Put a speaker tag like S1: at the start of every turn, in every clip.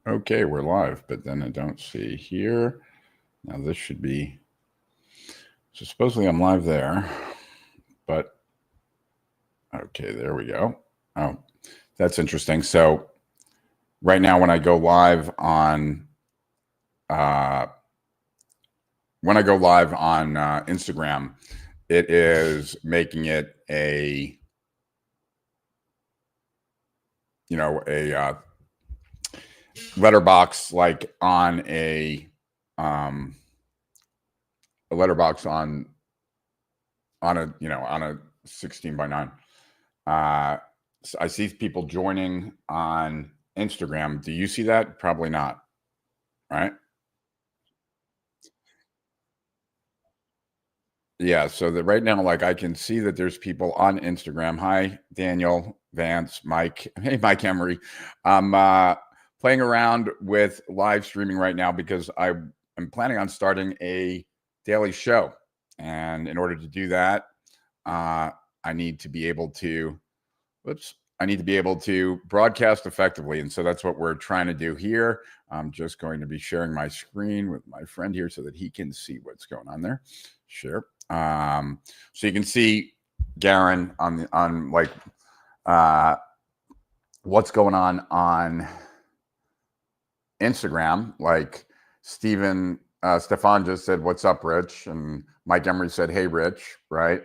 S1: Okay, we're live, but then I don't see here. Now this should be, so supposedly I'm live there, but okay, there we go. Oh, that's interesting. So right now when I go live on, uh, Instagram, it is making it a, a letterbox, like on um, a letterbox on a 16:9. So I see people joining on Instagram. Do you see that? Probably not, right? Yeah. So that right now, like I can see that there's people on Instagram. Hi, Daniel, Vance, Mike. Hey, Mike Emery. I'm playing around with live streaming right now because I am planning on starting a daily show, and in order to do that, uh, I need to be able to whoops, I need to be able to broadcast effectively. And so that's what we're trying to do here. I'm just going to be sharing my screen with my friend here so that he can see what's going on there. Sure. So you can see Garen on like uh, what's going on Instagram. Like Stefan just said, "What's up, Rich?" And Mike Emery said, "Hey, Rich." Right.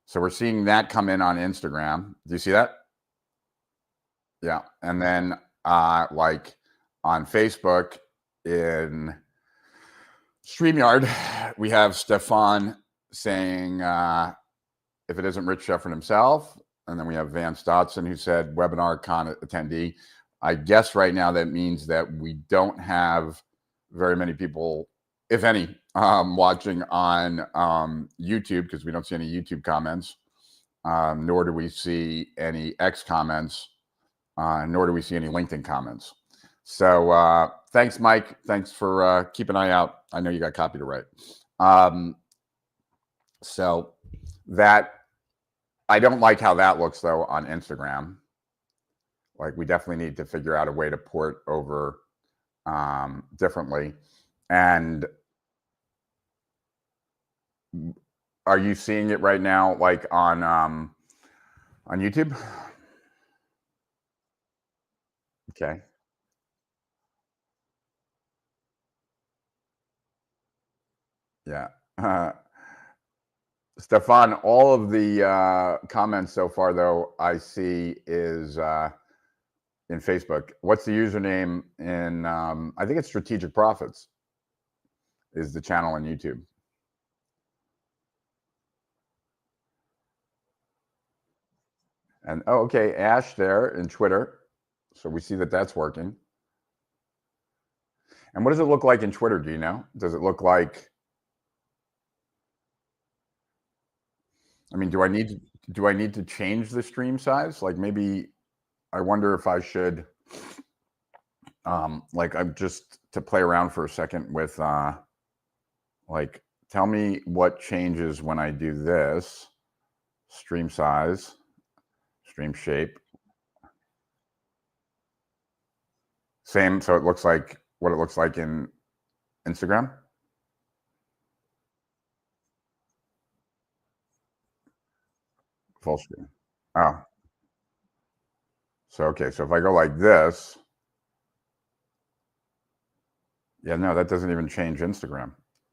S1: So we're seeing that come in on Instagram. Do you see that? Yeah. And then like on Facebook in StreamYard, we have Stefan saying, if it isn't Rich Sheffrin himself. And then we have Vance Dotson who said webinar con attendee. I guess right now that means that we don't have very many people, if any, watching on YouTube because we don't see any YouTube comments, nor do we see any X comments, nor do we see any LinkedIn comments. So thanks, Mike. Thanks for keeping an eye out. I know you got copy to write. So that I don't like how that looks though on Instagram. Like we definitely need to figure out a way to port over differently. And are you seeing it right now, like on YouTube? Okay. Yeah. Stefan, all of the comments so far, though, I see is in Facebook. What's the username in? I think it's Strategic Profits is the channel on YouTube. And oh, okay, Ash there in Twitter. So we see that that's working. And what does it look like in Twitter? Do you know? Does it look like? I mean, do I need to change the stream size? Like maybe I wonder if I should, like I'm just to play around for a second with, like, tell me what changes when I do this stream size, stream shape. Same. So it looks like what it looks like in Instagram. Full screen. Oh, so okay. So if I go like this, yeah, no, that doesn't even change Instagram.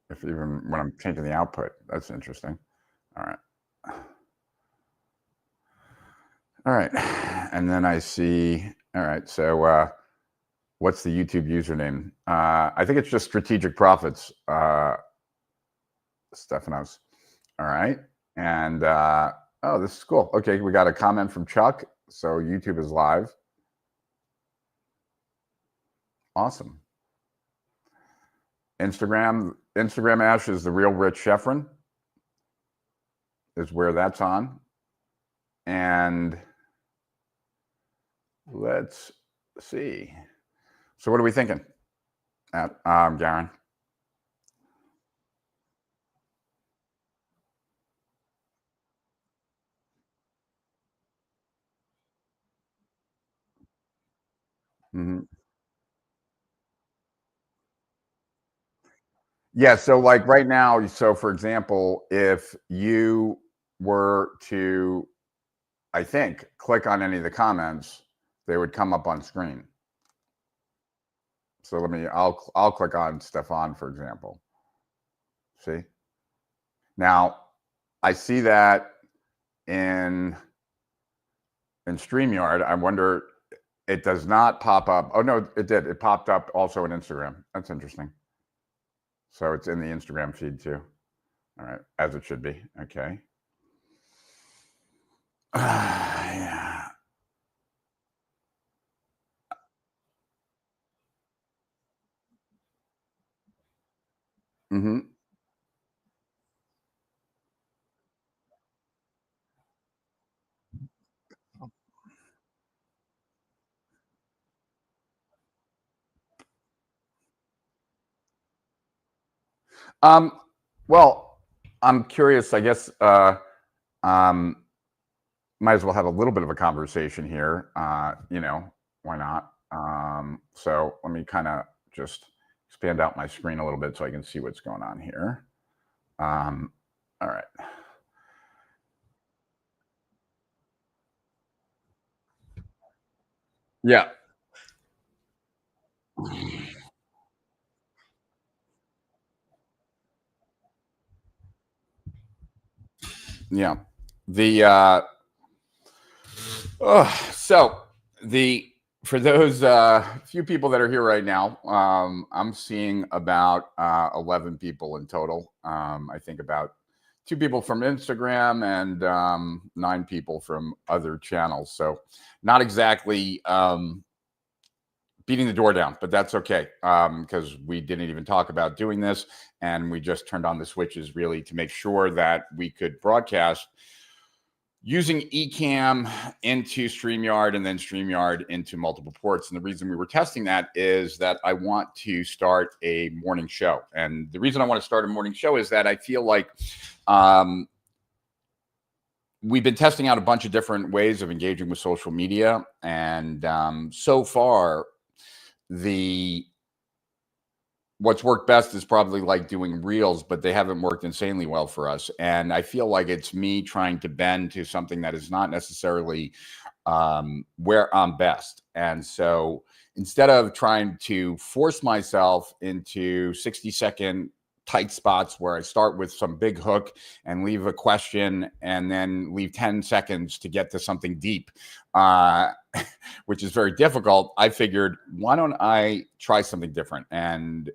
S1: If even when I'm changing the output, that's interesting. All right. All right. And then I see, all right. So what's the YouTube username? I think it's just Strategic Profits, Stephanos. All right. And oh, this is cool. Okay. We got a comment from Chuck. So YouTube is live. Awesome. Instagram Ash is the real Rich Sheffrin, is where that's on. And let's see. So what are we thinking, Garen? Mm-hmm. Yeah. So like right now, so for example, if you were to, I think, click on any of the comments, they would come up on screen. So I'll click on Stefan, for example. See? Now I see that in StreamYard. I wonder, it does not pop up. Oh no, it did. It popped up also in Instagram. That's interesting. So it's in the Instagram feed too. All right, as it should be. Okay. Yeah. Hmm. Um, well, I'm curious. I guess um, might as well have a little bit of a conversation here. Why not? So let me kind of just expand out my screen a little bit so I can see what's going on here. Um, all right. Yeah. Yeah. The so the for those few people that are here right now, I'm seeing about 11 people in total. I think about 2 people from Instagram and 9 people from other channels. So not exactly beating the door down, but that's okay, because we didn't even talk about doing this, and we just turned on the switches really to make sure that we could broadcast using Ecamm into StreamYard and then StreamYard into multiple ports. And the reason we were testing that is that I want to start a morning show. And the reason I want to start a morning show is that I feel like we've been testing out a bunch of different ways of engaging with social media. And so far, the what's worked best is probably like doing reels, but they haven't worked insanely well for us. And I feel like it's me trying to bend to something that is not necessarily where I'm best. And so instead of trying to force myself into 60-second tight spots where I start with some big hook and leave a question and then leave 10 seconds to get to something deep, which is very difficult, I figured, why don't I try something different? And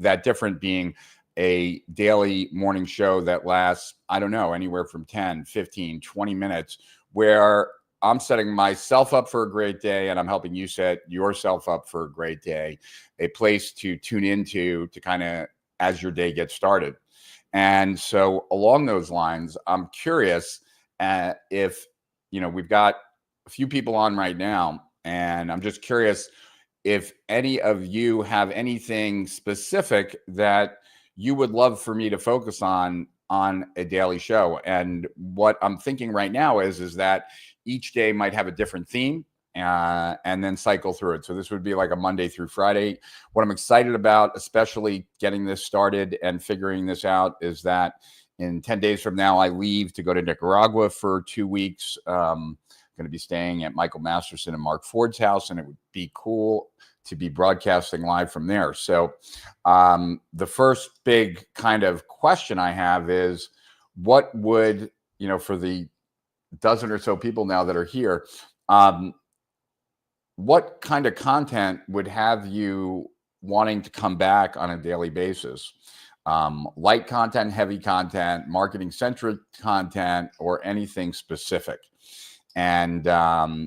S1: that different being a daily morning show that lasts, I don't know, anywhere from 10, 15, 20 minutes, where I'm setting myself up for a great day and I'm helping you set yourself up for a great day, a place to tune into to kind of as your day gets started. And so along those lines, I'm curious if, we've got a few people on right now, and I'm just curious if any of you have anything specific that you would love for me to focus on a daily show. And what I'm thinking right now is that each day might have a different theme, and then cycle through it. So this would be like a Monday through Friday. What I'm excited about, especially getting this started and figuring this out, is that in 10 days from now, I leave to go to Nicaragua for 2 weeks. Going to be staying at Michael Masterson and Mark Ford's house, and it would be cool to be broadcasting live from there. So the first big kind of question I have is, what would, for the dozen or so people now that are here, what kind of content would have you wanting to come back on a daily basis? Light content, heavy content, marketing centric content, or anything specific? And do I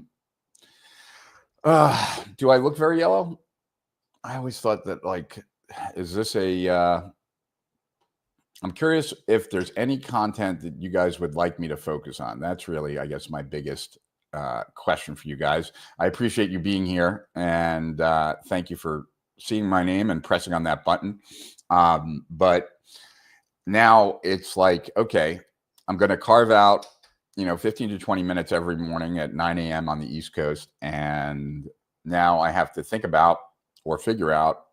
S1: look very yellow? I always thought that, like, is this I'm curious if there's any content that you guys would like me to focus on. That's really, I guess, my biggest question for you guys. I appreciate you being here, and thank you for seeing my name and pressing on that button. But now it's like, okay, I'm going to carve out 15 to 20 minutes every morning at 9 a.m. on the East Coast. And now I have to think about or figure out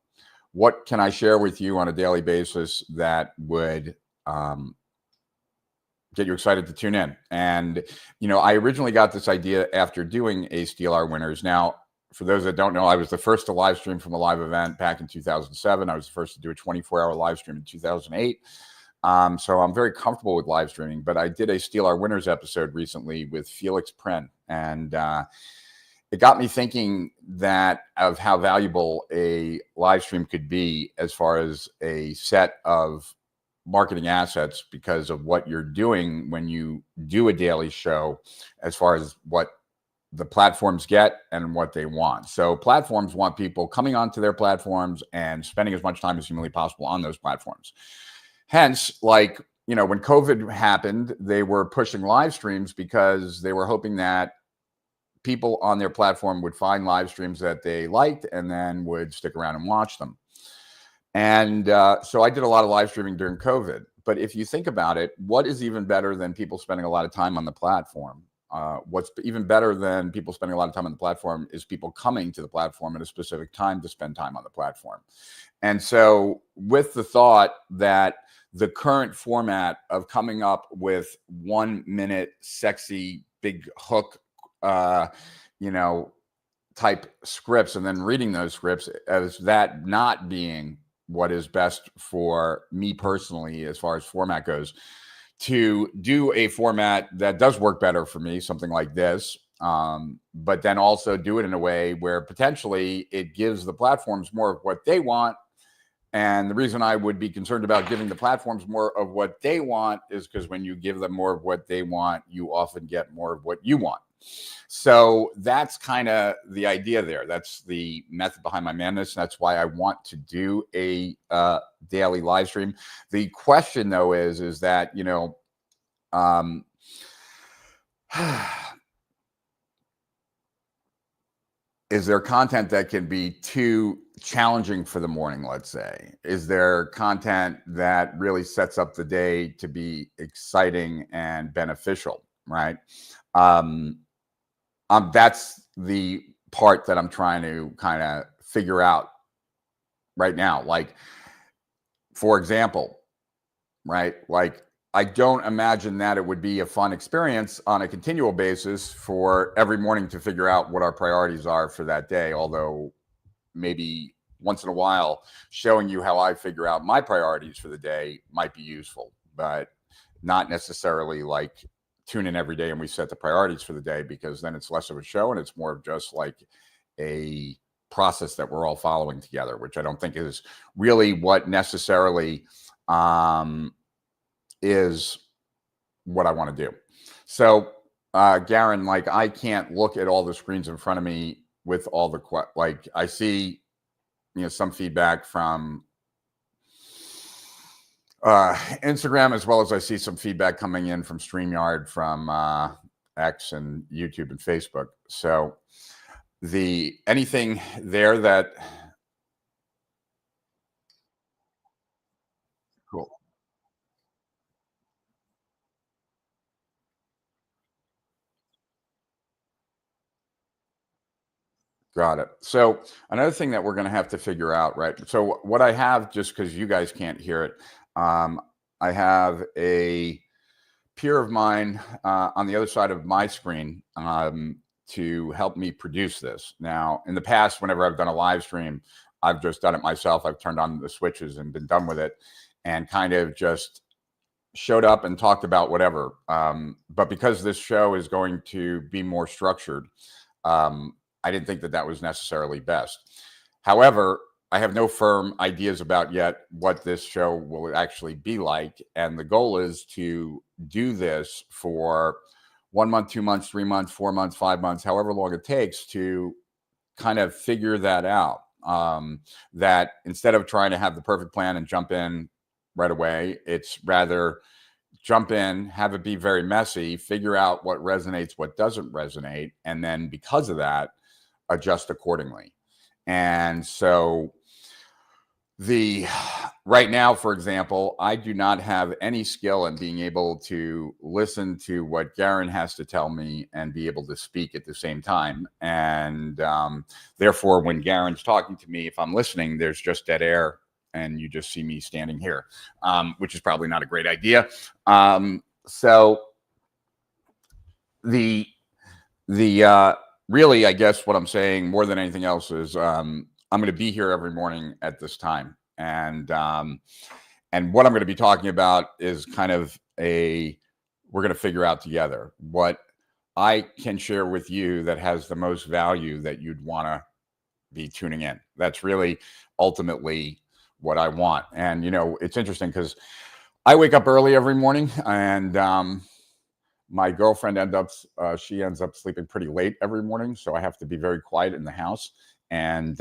S1: what can I share with you on a daily basis that would get you excited to tune in? And, I originally got this idea after doing a Steel Our Winners. Now, for those that don't know, I was the first to live stream from a live event back in 2007. I was the first to do a 24-hour live stream in 2008. So I'm very comfortable with live streaming, but I did a Steel Our Winners episode recently with Felix Pren, and it got me thinking of how valuable a live stream could be as far as a set of marketing assets, because of what you're doing when you do a daily show, as far as what the platforms get and what they want. So platforms want people coming onto their platforms and spending as much time as humanly possible on those platforms. Hence, when COVID happened, they were pushing live streams because they were hoping that people on their platform would find live streams that they liked and then would stick around and watch them. And so I did a lot of live streaming during COVID. But if you think about it, what is even better than people spending a lot of time on the platform? What's even better than people spending a lot of time on the platform is people coming to the platform at a specific time to spend time on the platform. And so with the thought that the current format of coming up with 1 minute sexy big hook, type scripts and then reading those scripts, as that not being what is best for me personally as far as format goes, to do a format that does work better for me, something like this, but then also do it in a way where potentially it gives the platforms more of what they want. And the reason I would be concerned about giving the platforms more of what they want is because when you give them more of what they want, you often get more of what you want. So that's kind of the idea there. That's the method behind my madness. That's why I want to do a daily live stream. The question, though, is that, is there content that can be too challenging for the morning, let's say? Is there content that really sets up the day to be exciting and beneficial, right? That's the part that I'm trying to kind of figure out right now. Like, for example, right? Like, I don't imagine that it would be a fun experience on a continual basis for every morning to figure out what our priorities are for that day. Although maybe once in a while, showing you how I figure out my priorities for the day might be useful, but not necessarily like tune in every day and we set the priorities for the day, because then it's less of a show and it's more of just like a process that we're all following together, which I don't think is really what necessarily is what I want to do. So, Garen, like, I can't look at all the screens in front of me with all the I see, some feedback from Instagram, as well as I see some feedback coming in from StreamYard, from X and YouTube and Facebook. So anything there that cool. Got it. So another thing that we're going to have to figure out, right? So what I have, just because you guys can't hear it, I have a peer of mine on the other side of my screen to help me produce this. Now, in the past, whenever I've done a live stream, I've just done it myself. I've turned on the switches and been done with it, and kind of just showed up and talked about whatever. But because this show is going to be more structured, I didn't think that that was necessarily best. However, I have no firm ideas about yet what this show will actually be like. And the goal is to do this for 1 month, 2 months, 3 months, 4 months, 5 months, however long it takes to kind of figure that out. That instead of trying to have the perfect plan and jump in right away, it's rather jump in, have it be very messy, figure out what resonates, what doesn't resonate, and then because of that, adjust accordingly. And so right now, for example, I do not have any skill in being able to listen to what Garen has to tell me and be able to speak at the same time. And therefore, when Garen's talking to me, if I'm listening, there's just dead air and you just see me standing here, which is probably not a great idea. So the really, I guess what I'm saying more than anything else is I'm going to be here every morning at this time, and what I'm going to be talking about is kind of we're going to figure out together what I can share with you that has the most value that you'd want to be tuning in. That's really ultimately what I want. And it's interesting because I wake up early every morning, and my girlfriend she ends up sleeping pretty late every morning, so I have to be very quiet in the house. And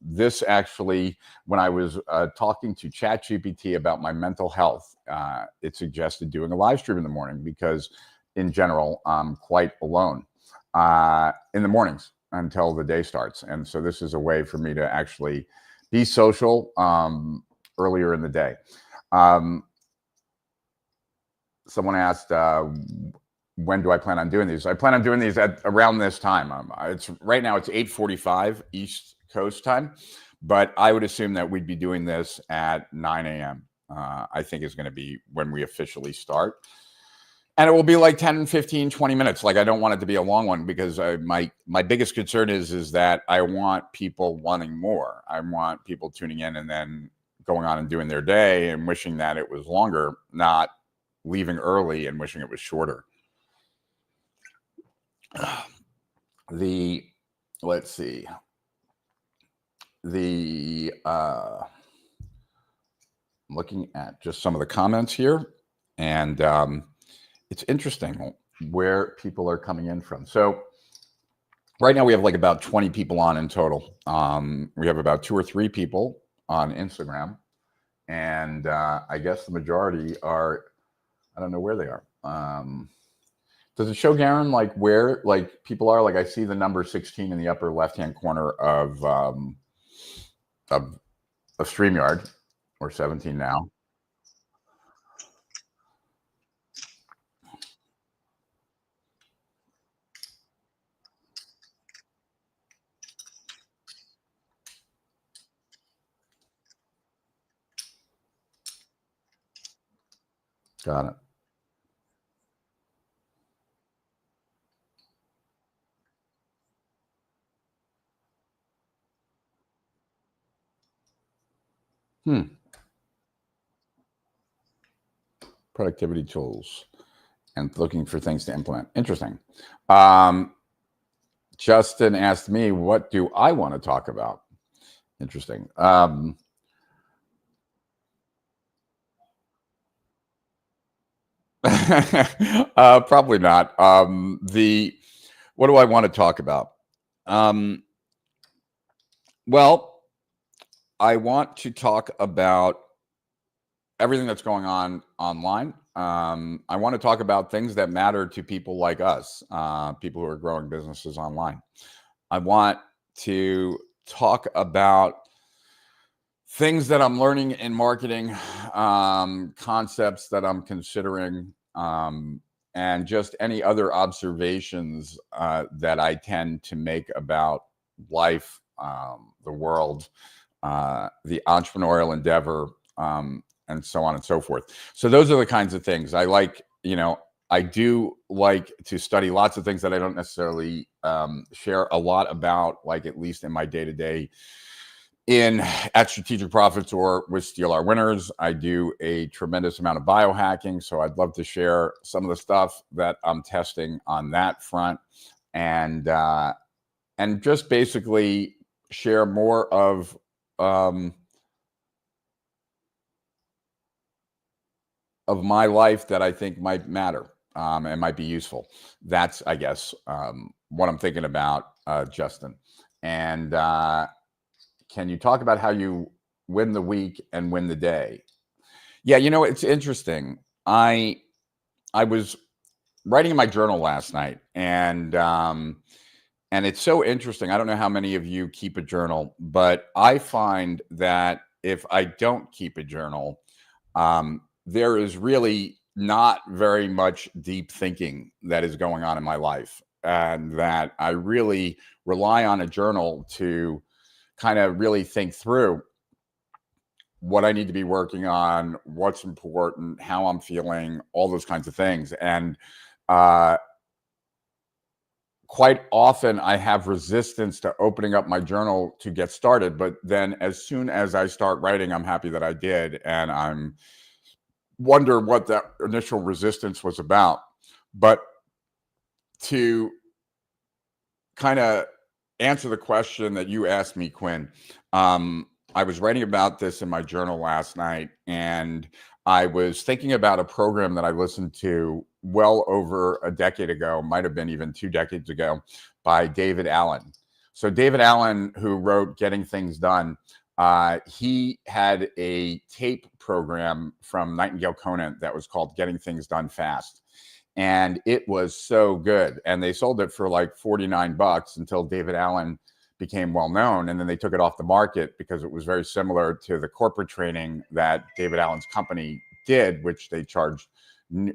S1: this actually, when I was talking to ChatGPT about my mental health, it suggested doing a live stream in the morning because, in general, I'm quite alone in the mornings until the day starts. And so this is a way for me to actually be social earlier in the day. Someone asked, when do I plan on doing these? I plan on doing these at around this time. Right now it's 8:45 East Coast time, but I would assume that we'd be doing this at 9 a.m. I think is going to be when we officially start. And it will be like 10, 15, 20 minutes. Like, I don't want it to be a long one because my biggest concern is that I want people wanting more. I want people tuning in and then going on and doing their day and wishing that it was longer, not leaving early and wishing it was shorter. Let's see. I'm looking at just some of the comments here, and it's interesting where people are coming in from. So right now we have like about 20 people on in total. We have about 2 or 3 people on Instagram, and I guess the majority are, I don't know where they are. Does it show, Garen, like where like people are? Like, I see the number 16 in the upper left-hand corner of StreamYard, or 17 now. Got it. Productivity tools and looking for things to implement. Interesting. Justin asked me, what do I want to talk about? Interesting. Probably not. What do I want to talk about? Well, I want to talk about everything that's going on online. I want to talk about things that matter to people like us, people who are growing businesses online. I want to talk about things that I'm learning in marketing, concepts that I'm considering, and just any other observations that I tend to make about life, the world, the entrepreneurial endeavor, and so on and so forth. So those are the kinds of things I like. I do like to study lots of things that I don't necessarily share a lot about, like at least in my day-to-day at Strategic Profits or with Steal Our Winners. I do a tremendous amount of biohacking, so I'd love to share some of the stuff that I'm testing on that front, and just basically share more of my life that I think might matter and might be useful. That's, I guess, what I'm thinking about, Justin. And can you talk about how you win the week and win the day? Yeah, it's interesting. I was writing in my journal last night, and it's so interesting. I don't know how many of you keep a journal, but I find that if I don't keep a journal, there is really not very much deep thinking that is going on in my life, and that I really rely on a journal to kind of really think through what I need to be working on, what's important, how I'm feeling, all those kinds of things. And quite often I have resistance to opening up my journal to get started. But then as soon as I start writing, I'm happy that I did. And I'm wonder what that initial resistance was about. But to kind of answer the question that you asked me, Quinn, I was writing about this in my journal last night, and I was thinking about a program that I listened to well over a decade ago, might have been even 2 decades ago, by David Allen. So David Allen, who wrote Getting Things Done, he had a tape program from Nightingale Conant that was called Getting Things Done Fast. And it was so good. And they sold it for like $49 until David Allen became well known. And then they took it off the market because it was very similar to the corporate training that David Allen's company did, which they charged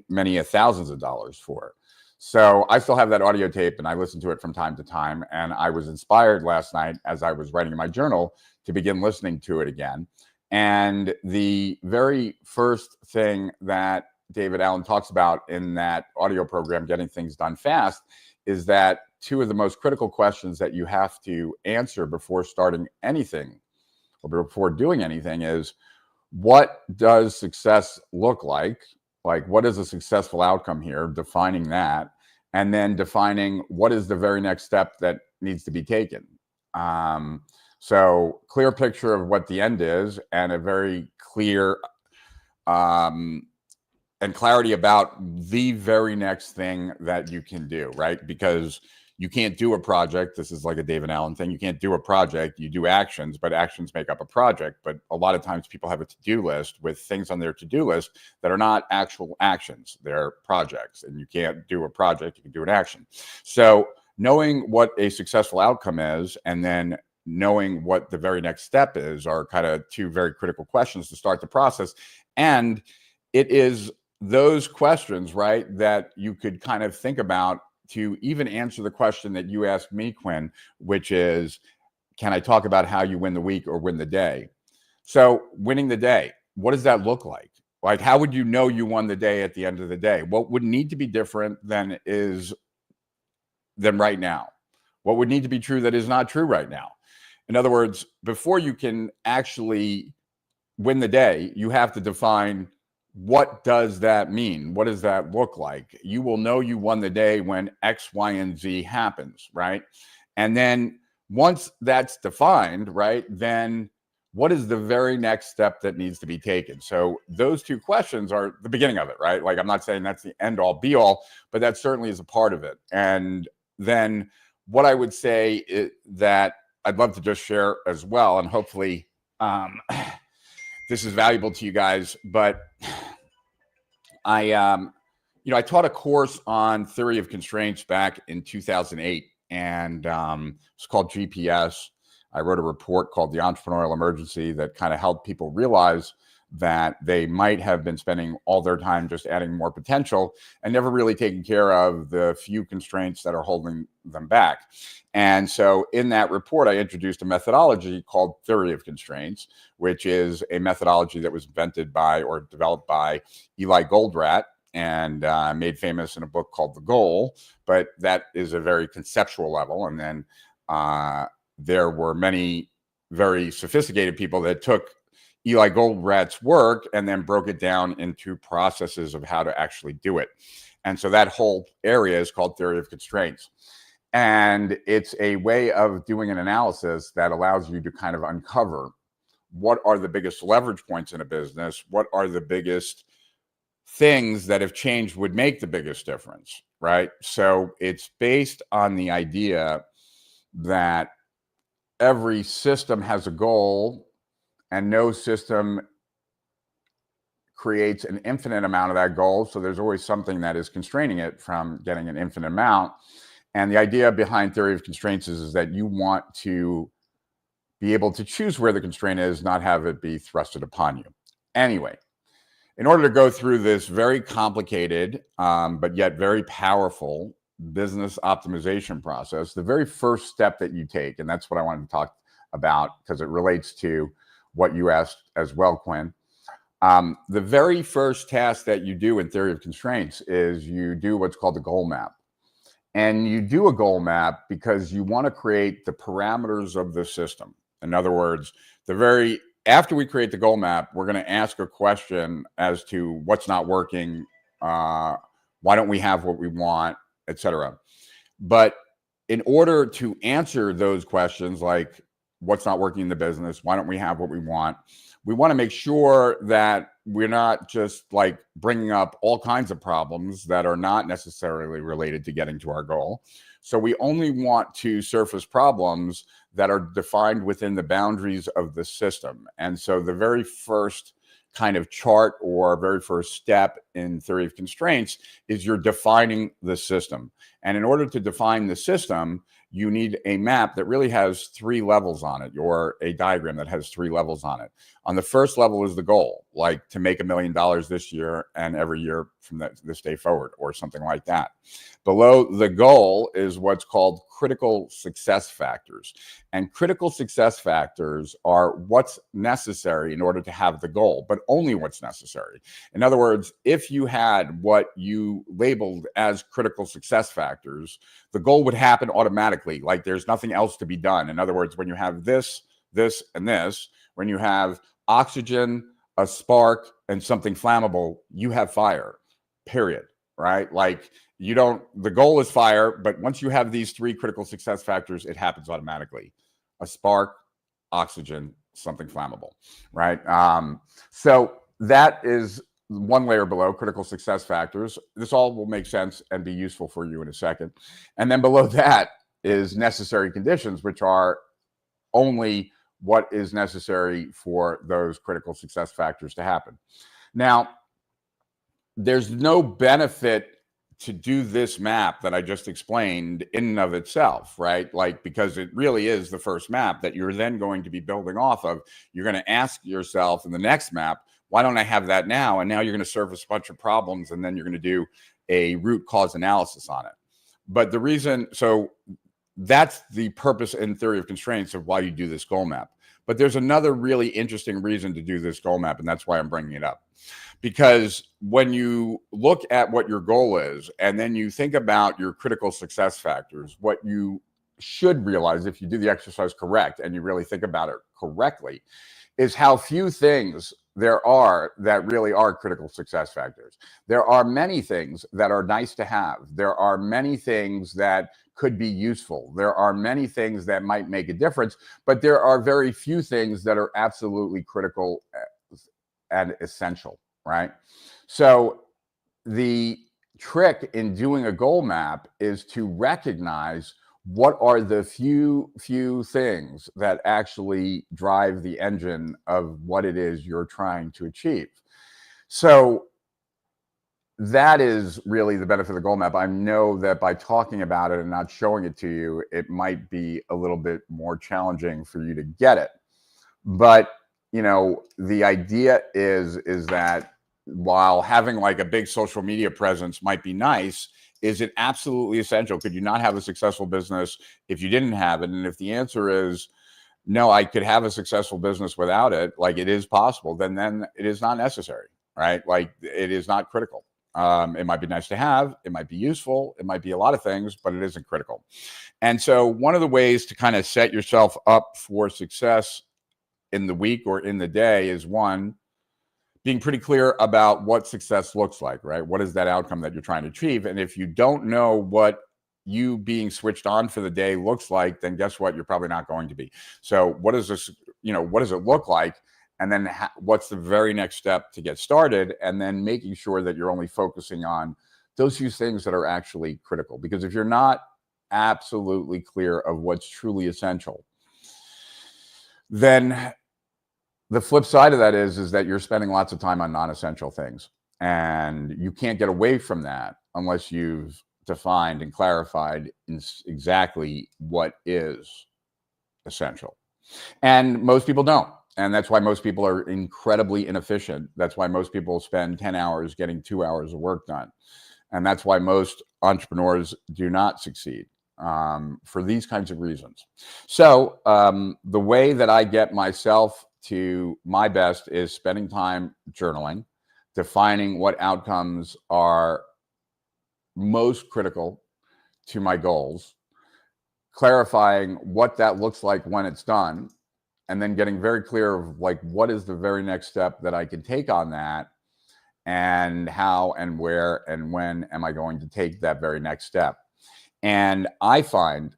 S1: many thousands of dollars for. So I still have that audio tape and I listen to it from time to time. And I was inspired last night as I was writing in my journal to begin listening to it again. And the very first thing that David Allen talks about in that audio program, Getting Things Done Fast, is that 2 of the most critical questions that you have to answer before starting anything or before doing anything is, what does success look like? Like, what is a successful outcome here? Defining that, and then defining what is the very next step that needs to be taken. So clear picture of what the end is, and a very clear and clarity about the very next thing that you can do, right? Because you can't do a project. This is like a David Allen thing. You can't do a project. You do actions, but actions make up a project. But a lot of times people have a to-do list with things on their to-do list that are not actual actions. They're projects, and you can't do a project. You can do an action. So knowing what a successful outcome is, and then knowing what the very next step is, are kind of 2 very critical questions to start the process. And it is those questions, right, that you could kind of think about to even answer the question that you asked me, Quinn, which is, can I talk about how you win the week or win the day? So winning the day, what does that look like? Like, how would you know you won the day at the end of the day? What would need to be different than right now? What would need to be true that is not true right now? In other words, before you can actually win the day, you have to define, what does that mean? What does that look like? You will know you won the day when X, Y, and Z happens, right? And then once that's defined, right, then what is the very next step that needs to be taken? So those 2 questions are the beginning of it, right? Like, I'm not saying that's the end all be all, but that certainly is a part of it. And then what I would say is that I'd love to just share as well, and hopefully this is valuable to you guys, but I taught a course on theory of constraints back in 2008, and it's called GPS. I wrote a report called The Entrepreneurial Emergency that kind of helped people realize that they might have been spending all their time just adding more potential and never really taking care of the few constraints that are holding them back. And so in that report, I introduced a methodology called theory of constraints, which is a methodology that was invented by or developed by Eli Goldratt and made famous in a book called The Goal. But that is a very conceptual level. And then there were many very sophisticated people that took Eli Goldratt's work and then broke it down into processes of how to actually do it. And so that whole area is called theory of constraints. And it's a way of doing an analysis that allows you to kind of uncover what are the biggest leverage points in a business, what are the biggest things that if changed would make the biggest difference, right? So it's based on the idea that every system has a goal, and no system creates an infinite amount of that goal. So there's always something that is constraining it from getting an infinite amount. And the idea behind theory of constraints is that you want to be able to choose where the constraint is, not have it be thrusted upon you. Anyway, in order to go through this very complicated, but yet very powerful business optimization process, the very first step that you take, and that's what I wanted to talk about because it relates to what you asked as well, Quinn. The very first task that you do in theory of constraints is you do what's called the goal map. And you do a goal map because you want to create the parameters of the system. In other words, after we create the goal map, we're going to ask a question as to what's not working, why don't we have what we want, etc. But in order to answer those questions, like what's not working in the business, why don't we have what we want to make sure that we're not just like bringing up all kinds of problems that are not necessarily related to getting to our goal. So we only want to surface problems that are defined within the boundaries of the system. And so the very first kind of chart or very first step in theory of constraints is you're defining the system. And in order to define the system, you need a map that really has 3 levels on it, or a diagram that has 3 levels on it. On the first level is the goal, like to make $1 million this year and every year from this day forward, or something like that. Below the goal is what's called critical success factors. And critical success factors are what's necessary in order to have the goal, but only what's necessary. In other words, if you had what you labeled as critical success factors, the goal would happen automatically. Like there's nothing else to be done. In other words, when you have this, this, and this, when you have oxygen, a spark, and something flammable, you have fire, period, right? Like the goal is fire, but once you have these 3 critical success factors, it happens automatically. A spark, oxygen, something flammable, right? So that is one layer below, critical success factors. This all will make sense and be useful for you in a second. And then below that is necessary conditions, which are only what is necessary for those critical success factors to happen. Now, there's no benefit to do this map that I just explained in and of itself, right? Like, because it really is the first map that you're then going to be building off of. You're going to ask yourself in the next map, why don't I have that now? And now you're going to surface a bunch of problems, and then you're going to do a root cause analysis on it. But the reason, so that's the purpose in theory of constraints of why you do this goal map. But there's another really interesting reason to do this goal map, and that's why I'm bringing it up. Because when you look at what your goal is, and then you think about your critical success factors, what you should realize if you do the exercise correct and you really think about it correctly, is how few things there are that really are critical success factors. There are many things that are nice to have. There are many things that could be useful. There are many things that might make a difference, but there are very few things that are absolutely critical and essential, right? So the trick in doing a goal map is to recognize what are the few things that actually drive the engine of what it is you're trying to achieve. So that is really the benefit of the goal map. I know that by talking about it and not showing it to you, it might be a little bit more challenging for you to get it. But, you know, the idea is that while having like a big social media presence might be nice, is it absolutely essential? Could you not have a successful business if you didn't have it? And if the answer is no, I could have a successful business without it, like it is possible, then it is not necessary, right? Like it is not critical. It might be nice to have, it might be useful, it might be a lot of things, but it isn't critical. And so one of the ways to kind of set yourself up for success in the week or in the day is one, being pretty clear about what success looks like, right? What is that outcome that you're trying to achieve? And if you don't know what you being switched on for the day looks like, then guess what? You're probably not going to be. So what is this, what does it look like? And then what's the very next step to get started? And then making sure that you're only focusing on those few things that are actually critical. Because if you're not absolutely clear of what's truly essential, then the flip side of that is that you're spending lots of time on non-essential things. And you can't get away from that unless you've defined and clarified exactly what is essential. And most people don't. And that's why most people are incredibly inefficient. That's why most people spend 10 hours getting 2 hours of work done. And that's why most entrepreneurs do not succeed, for these kinds of reasons. So the way that I get myself to my best is spending time journaling, defining what outcomes are most critical to my goals, clarifying what that looks like when it's done, and then getting very clear of like what is the very next step that I can take on that, and how and where and when am I going to take that very next step. And I find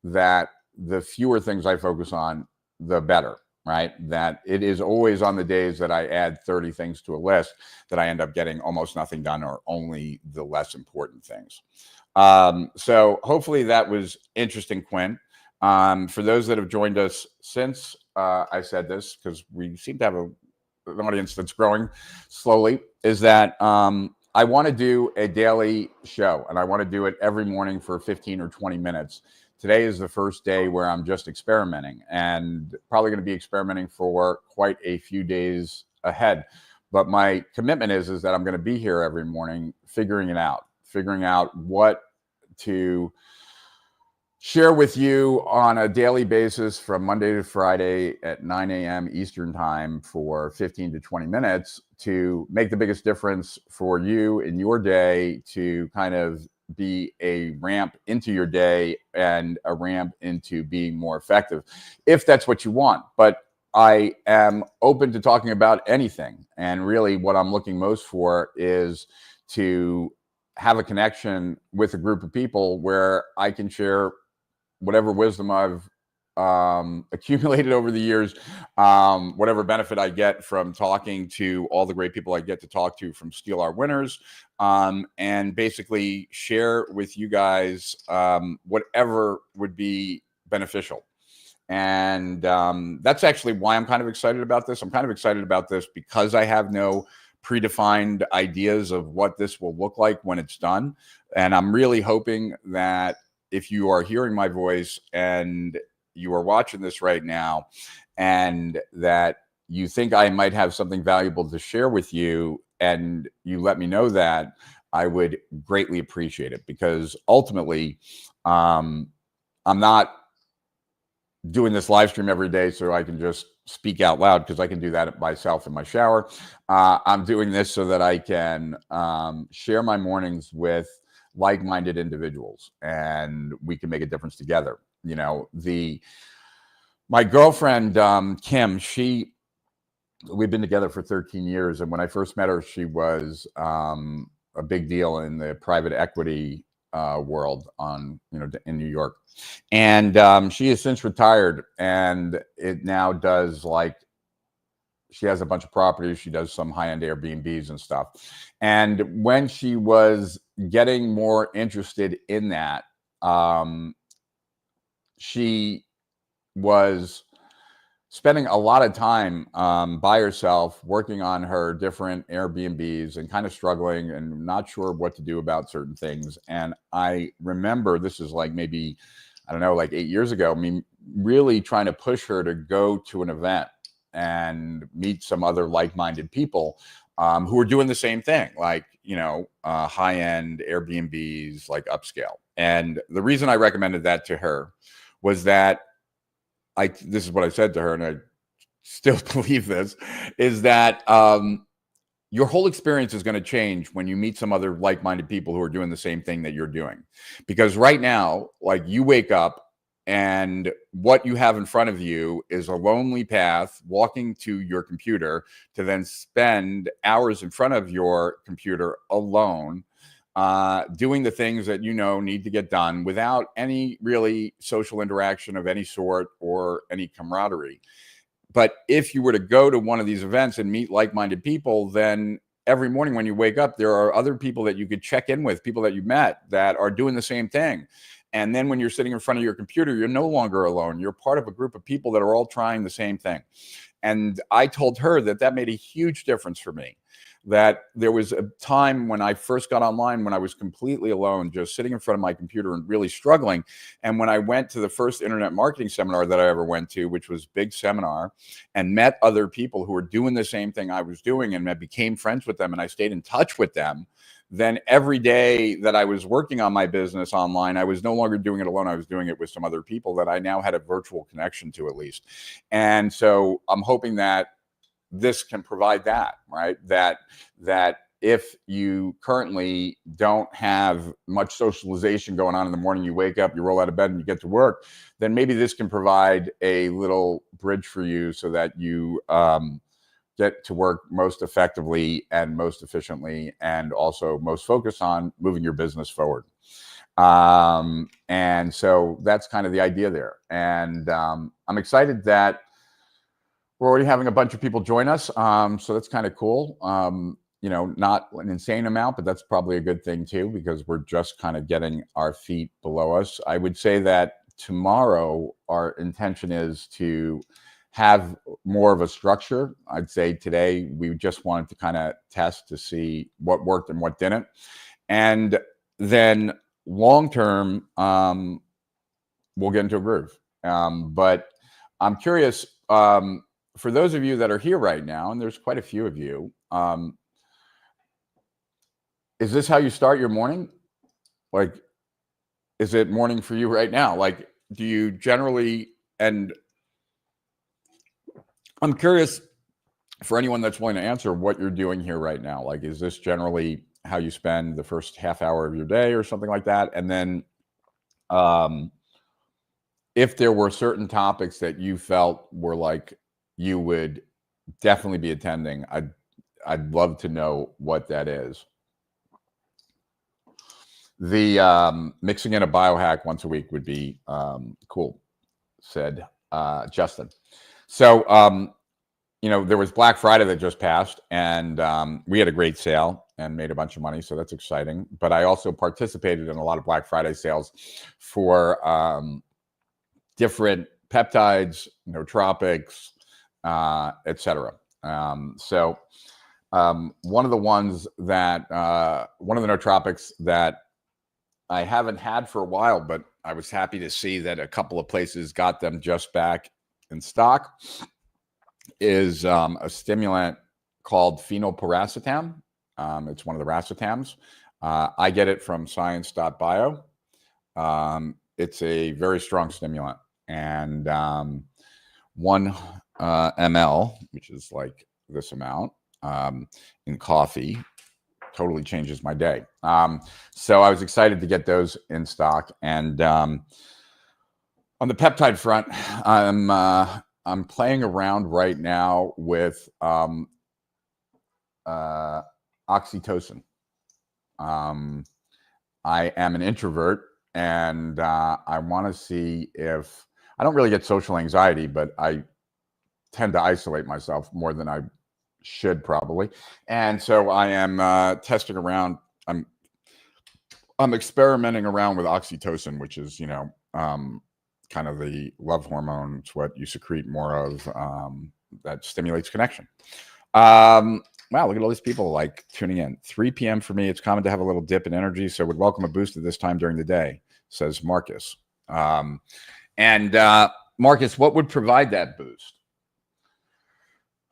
S1: that the fewer things I focus on, the better, right? That it is always on the days that I add 30 things to a list that I end up getting almost nothing done, or only the less important things. So hopefully that was interesting, Quinn. For those that have joined us since I said this, because we seem to have an audience that's growing slowly, is that I want to do a daily show, and I want to do it every morning for 15 or 20 minutes. Today is the first day where I'm just experimenting, and probably going to be experimenting for quite a few days ahead. But my commitment is that I'm going to be here every morning figuring out what to share with you on a daily basis from Monday to Friday at 9 a.m. Eastern time for 15 to 20 minutes to make the biggest difference for you in your day, to kind of be a ramp into your day and a ramp into being more effective, if that's what you want. But I am open to talking about anything. And really what I'm looking most for is to have a connection with a group of people where I can share whatever wisdom I've accumulated over the years, whatever benefit I get from talking to all the great people I get to talk to from Steal Our Winners, and basically share with you guys whatever would be beneficial. And that's actually why I'm kind of excited about this. I'm kind of excited about this because I have no predefined ideas of what this will look like when it's done. And I'm really hoping that if you are hearing my voice and you are watching this right now, and that you think I might have something valuable to share with you, and you let me know that, I would greatly appreciate it. Because ultimately, I'm not doing this live stream every day so I can just speak out loud, because I can do that myself in my shower. I'm doing this so that I can share my mornings with like-minded individuals, and we can make a difference together. You know, my girlfriend Kim, we've been together for 13 years, and when I first met her, she was a big deal in the private equity world in New York. And she has since retired, and it now does, like, she has a bunch of properties. She does some high-end Airbnbs and stuff. And when she was getting more interested in that, she was spending a lot of time by herself working on her different Airbnbs, and kind of struggling and not sure what to do about certain things. And I remember, this is like maybe, I don't know, like 8 years ago, I mean, really trying to push her to go to an event and meet some other like-minded people who are doing the same thing, like, high-end Airbnbs, like upscale. And the reason I recommended that to her was that this is what I said to her, and I still believe this, is that your whole experience is going to change when you meet some other like-minded people who are doing the same thing that you're doing. Because right now, like, you wake up and what you have in front of you is a lonely path walking to your computer, to then spend hours in front of your computer alone, doing the things that need to get done without any really social interaction of any sort or any camaraderie. But if you were to go to one of these events and meet like-minded people, then every morning when you wake up, there are other people that you could check in with, people that you met that are doing the same thing. And then when you're sitting in front of your computer, you're no longer alone. You're part of a group of people that are all trying the same thing. And I told her that made a huge difference for me. that there was a time when I first got online when I was completely alone, just sitting in front of my computer and really struggling. And when I went to the first internet marketing seminar that I ever went to, which was a big seminar, and met other people who were doing the same thing I was doing, and I became friends with them, and I stayed in touch with them, then every day that I was working on my business online, I was no longer doing it alone. I was doing it with some other people that I now had a virtual connection to, at least. And so I'm hoping that this can provide that, right? That if you currently don't have much socialization going on in the morning, you wake up, you roll out of bed, and you get to work, then maybe this can provide a little bridge for you so that you get to work most effectively and most efficiently, and also most focused on moving your business forward. And so that's kind of the idea there. And I'm excited that we're already having a bunch of people join us. So that's kind of cool. You know, not an insane amount, but that's probably a good thing too, because we're just kind of getting our feet below us. I would say that tomorrow our intention is to have more of a structure. I'd say today we just wanted to kind of test to see what worked and what didn't. And then long term, we'll get into a groove. But I'm curious, for those of you that are here right now, and there's quite a few of you, is this how you start your morning? Like, is it morning for you right now? Like, do you generally, and I'm curious for anyone that's willing to answer what you're doing here right now. Like, is this generally how you spend the first half hour of your day or something like that? And then if there were certain topics that you felt were like you would definitely be attending, I'd love to know what that is. The mixing in a biohack once a week would be cool, said Justin. So, you know, there was Black Friday that just passed, and we had a great sale and made a bunch of money, so that's exciting. But I also participated in a lot of Black Friday sales for different peptides, nootropics, etc. So one of the ones that one of the nootropics that I haven't had for a while, but I was happy to see that a couple of places got them just back in stock, is a stimulant called phenylpiracetam. It's one of the racetams. I get it from science.bio. It's a very strong stimulant, and 1 ml, which is like this amount, in coffee totally changes my day. So I was excited to get those in stock. And on the peptide front, I'm playing around right now with oxytocin. I am an introvert, and I want to see if I don't really get social anxiety, but I tend to isolate myself more than I should probably. And so I am testing around. I'm experimenting around with oxytocin, which is, you know, kind of the love hormone. It's what you secrete more of, that stimulates connection. Wow, look at all these people like tuning in. 3 p.m. for me. It's common to have a little dip in energy, so would welcome a boost at this time during the day, says Marcus. Marcus, what would provide that boost?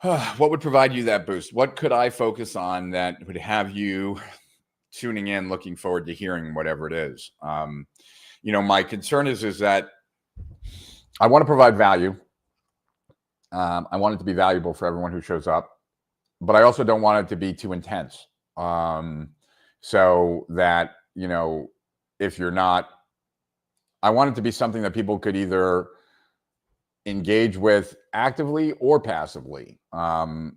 S1: What would provide you that boost? What could I focus on that would have you tuning in, looking forward to hearing whatever it is? You know, my concern is that I want to provide value. I want it to be valuable for everyone who shows up, but I also don't want it to be too intense. So that, you know, if you're not, I want it to be something that people could either engage with actively or passively. And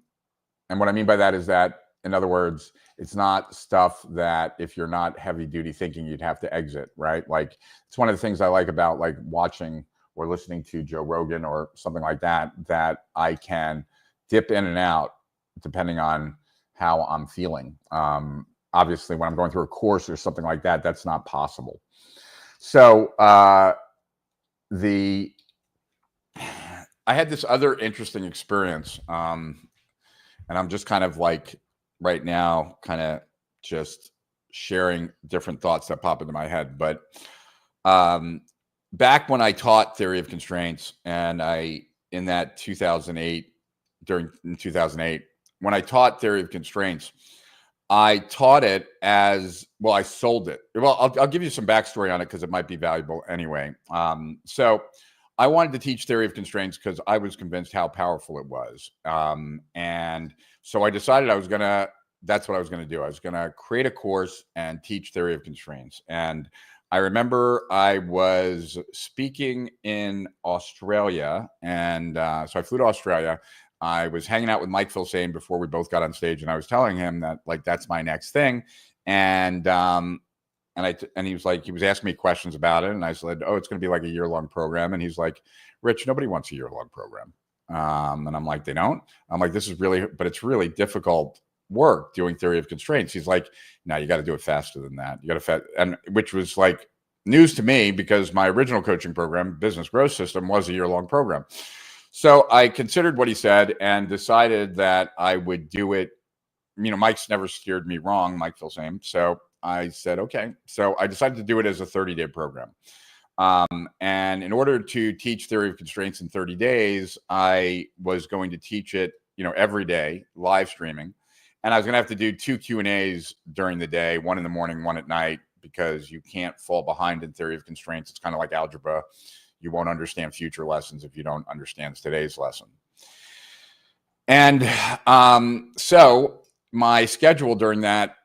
S1: what I mean by that is that, in other words, it's not stuff that if you're not heavy duty thinking, you'd have to exit, right? Like, it's one of the things I like about like watching or listening to Joe Rogan or something like that, that I can dip in and out depending on how I'm feeling. Obviously, when I'm going through a course or something like that, that's not possible. So I had this other interesting experience, and I'm just kind of like right now, kind of just sharing different thoughts that pop into my head. But back when I taught theory of constraints, and in 2008, in 2008, when I taught theory of constraints, I taught it as well. I sold it. Well, I'll give you some backstory on it because it might be valuable anyway. So I wanted to teach theory of constraints because I was convinced how powerful it was. And so I decided that's what I was going to do. I was going to create a course and teach theory of constraints. And I remember I was speaking in Australia. And so I flew to Australia. I was hanging out with Mike Filsaime before we both got on stage, and I was telling him that, like, that's my next thing. And he was like, he was asking me questions about it. And I said, oh, it's going to be like a year-long program. And he's like, Rich, nobody wants a year-long program. And I'm like, they don't? I'm like, but it's really difficult work doing theory of constraints. He's like, no, you got to do it faster than that. You got to, and which was like news to me because my original coaching program, Business Growth System, was a year-long program. So I considered what he said and decided that I would do it. You know, Mike's never steered me wrong, Mike Filsaime. So I said, okay. So I decided to do it as a 30-day program. And in order to teach theory of constraints in 30 days, I was going to teach it, every day, live streaming. And I was going to have to do 2 Q&As during the day, 1 in the morning, 1 at night, because you can't fall behind in theory of constraints. It's kind of like algebra. You won't understand future lessons if you don't understand today's lesson. And so my schedule during that,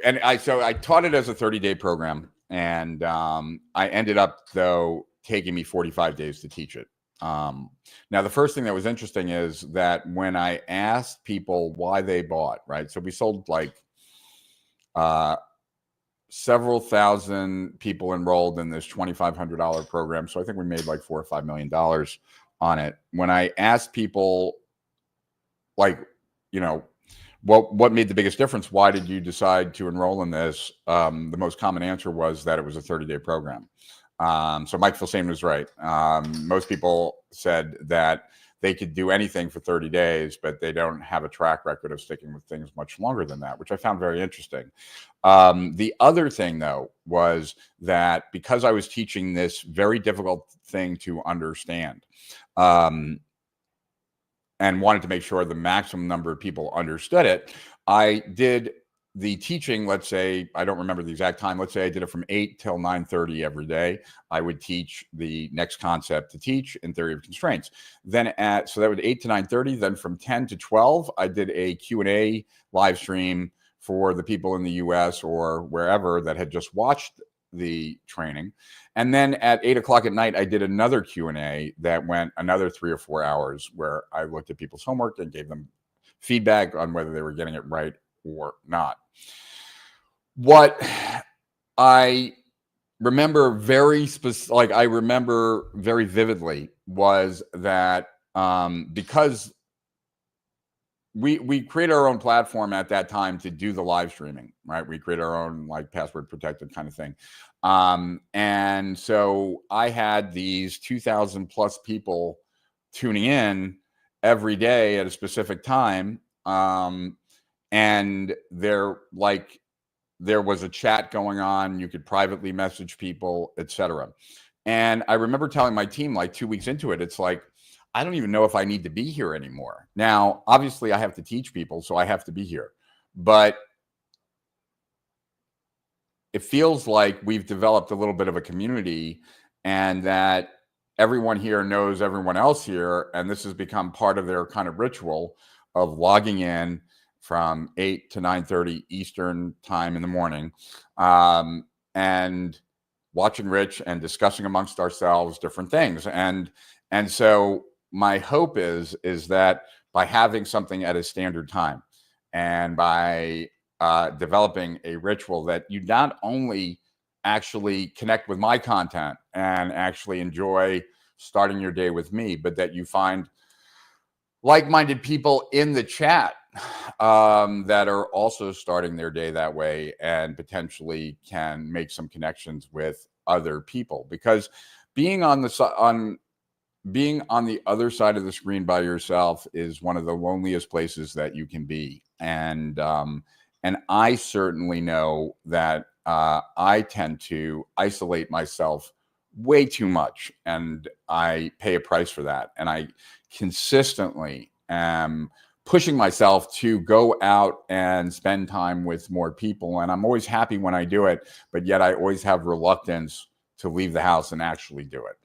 S1: and I taught it as a 30-day program, and I ended up, though, taking me 45 days to teach it. Now, the first thing that was interesting is that when I asked people why they bought, right? So we sold like several thousand people enrolled in this $2,500 program. So I think we made like $4 or $5 million on it. When I asked people, like, what made the biggest difference? Why did you decide to enroll in this? The most common answer was that it was a 30-day program. So Mike Filsaime was right. Most people said that they could do anything for 30 days, but they don't have a track record of sticking with things much longer than that, which I found very interesting. The other thing, though, was that because I was teaching this very difficult thing to understand, and wanted to make sure the maximum number of people understood it, I did the teaching, let's say, I don't remember the exact time. Let's say I did it from 8 till 9:30 every day. I would teach the next concept to teach in theory of constraints. Then so that would 8 to 9:30. Then from 10 to 12, I did a Q&A live stream for the people in the US or wherever that had just watched the training. And then at 8 o'clock at night, I did another Q&A that went another 3 or 4 hours, where I looked at people's homework and gave them feedback on whether they were getting it right or not. What I remember I remember very vividly was that because we created our own platform at that time to do the live streaming, right? We created our own, like, password protected kind of thing. And so I had these 2,000 plus people tuning in every day at a specific time. And there was a chat going on. You could privately message people, etc. And I remember telling my team, like, 2 weeks into it, it's like, I don't even know if I need to be here anymore. Now, obviously, I have to teach people, so I have to be here. But it feels like we've developed a little bit of a community, and that everyone here knows everyone else here. And this has become part of their kind of ritual of logging in from 8 to 9:30 Eastern time in the morning, and watching Rich and discussing amongst ourselves different things. And so my hope is that by having something at a standard time, and by developing a ritual, that you not only actually connect with my content and actually enjoy starting your day with me, but that you find like-minded people in the chat that are also starting their day that way, and potentially can make some connections with other people. Because being on the other side of the screen by yourself is one of the loneliest places that you can be. And I certainly know that I tend to isolate myself way too much, and I pay a price for that. And I consistently am pushing myself to go out and spend time with more people. And I'm always happy when I do it, but yet I always have reluctance to leave the house and actually do it.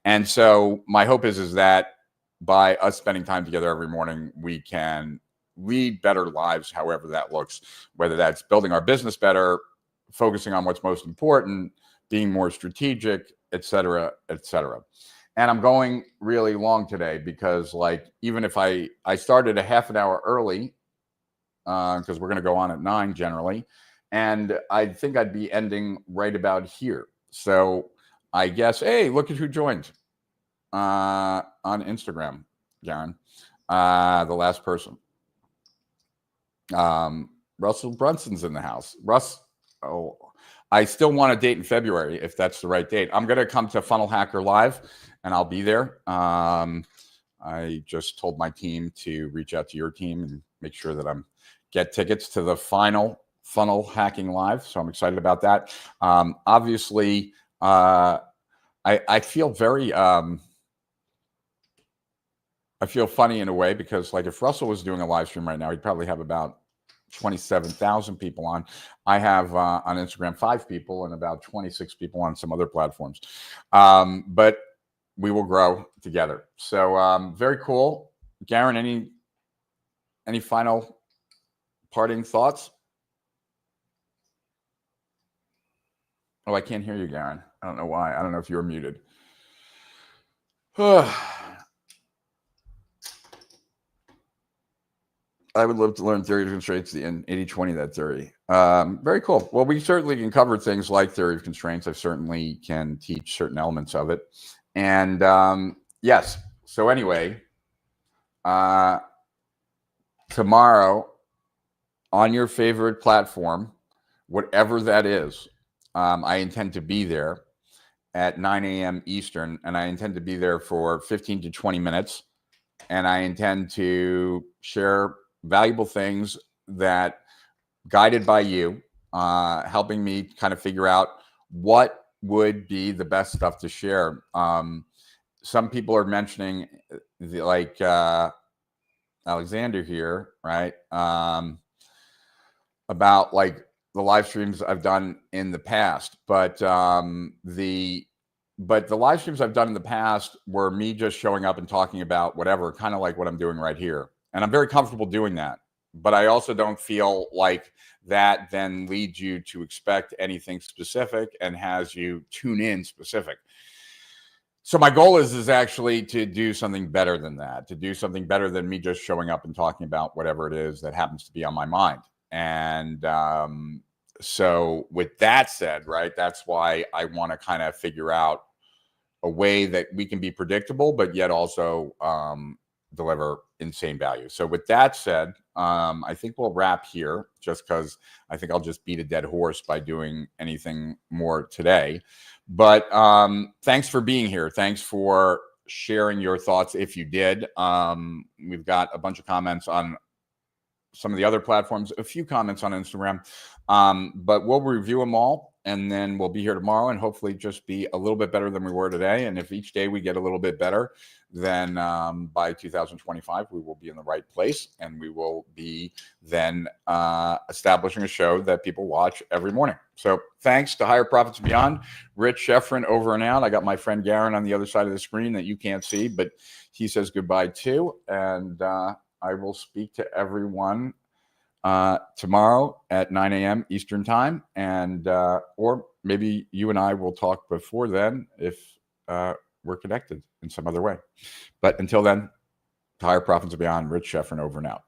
S1: And so my hope is that by us spending time together every morning, we can lead better lives, however that looks, whether that's building our business better, focusing on what's most important, being more strategic, et cetera, et cetera. And I'm going really long today because, like, even if I started a half an hour early, because we're going to go on at 9 generally, and I think I'd be ending right about here. So I guess, hey, look at who joined on Instagram, Garen, the last person. Russell Brunson's in the house. Russ, oh, I still want a date in February if that's the right date. I'm going to come to Funnel Hacker Live, and I'll be there. I just told my team to reach out to your team and make sure that I'm get tickets to the final Funnel Hacking Live. So I'm excited about that. Obviously, I feel very, I feel funny in a way because, like, if Russell was doing a live stream right now, he'd probably have about 27,000 people on. I have on Instagram 5 people and about 26 people on some other platforms. But we will grow together. So very cool. Garen, any final parting thoughts? Oh, I can't hear you, Garen. I don't know why. I don't know if you're muted. I would love to learn theory of constraints and 80-20 that theory. Very cool. Well, we certainly can cover things like theory of constraints. I certainly can teach certain elements of it. And yes, so anyway, tomorrow on your favorite platform, whatever that is, I intend to be there at 9 a.m. Eastern, and I intend to be there for 15 to 20 minutes. And I intend to share valuable things that, guided by you, helping me kind of figure out what would be the best stuff to share. Some people are mentioning, like Alexander here, right? About like the live streams I've done in the past, but the live streams I've done in the past were me just showing up and talking about whatever, kind of like what I'm doing right here. And I'm very comfortable doing that. But I also don't feel like that then leads you to expect anything specific and has you tune in specific. So my goal is actually to do something better than that, to do something better than me just showing up and talking about whatever it is that happens to be on my mind. And so with that said, right, that's why I want to kind of figure out a way that we can be predictable, but yet also deliver insane value. So with that said, I think we'll wrap here, just because I think I'll just beat a dead horse by doing anything more today. But thanks for being here. Thanks for sharing your thoughts if you did. We've got a bunch of comments on some of the other platforms, a few comments on Instagram, but we'll review them all, and then we'll be here tomorrow and hopefully just be a little bit better than we were today. And if each day we get a little bit better, then by 2025, we will be in the right place, and we will be then establishing a show that people watch every morning. So thanks to Higher Profits Beyond. Rich Sheffrin over and out. I got my friend Garen on the other side of the screen that you can't see, but he says goodbye too. And I will speak to everyone tomorrow at 9 a.m. Eastern time. And or maybe you and I will talk before then if we're connected in some other way. But until then, Higher Profits Beyond, Rich Sheffrin over and out.